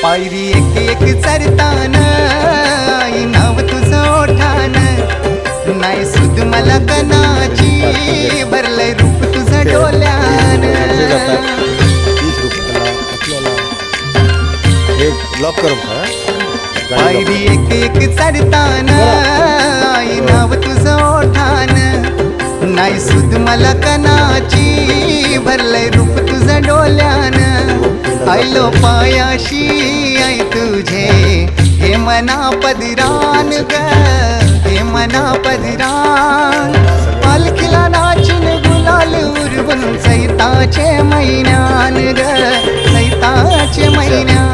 पायरी एक एक चरतान आई नाव तुझं ओठान नाही सुद मला कणाची भरलंय रूप तुझं डोल्यान लॉक करू का पायरी एक एक चढतान आई नाव तुझं ओठान नाही सुद मला कणाची भरलंय रूप तुझं डोल्यान आयलो पायाशी आई तुझे हे मना पदिरान ग हे मना पदिरान पालखीला नाचून गुलाल उरवून सैताचे महिन्यान ग सैताचे महिन्यान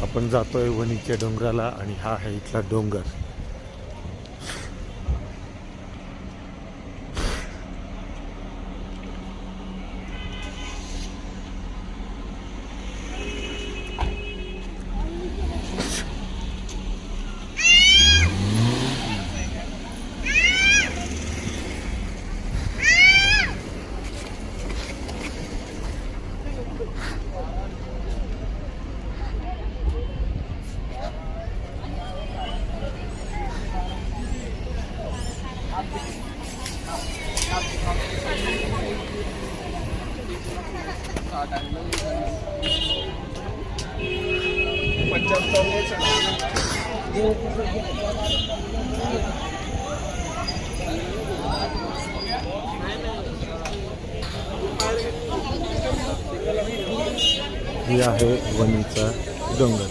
आपण जातोय वणीच्या डोंगराला आणि हा आहे इथला डोंगर. ही आहे वणीचा डोंगर.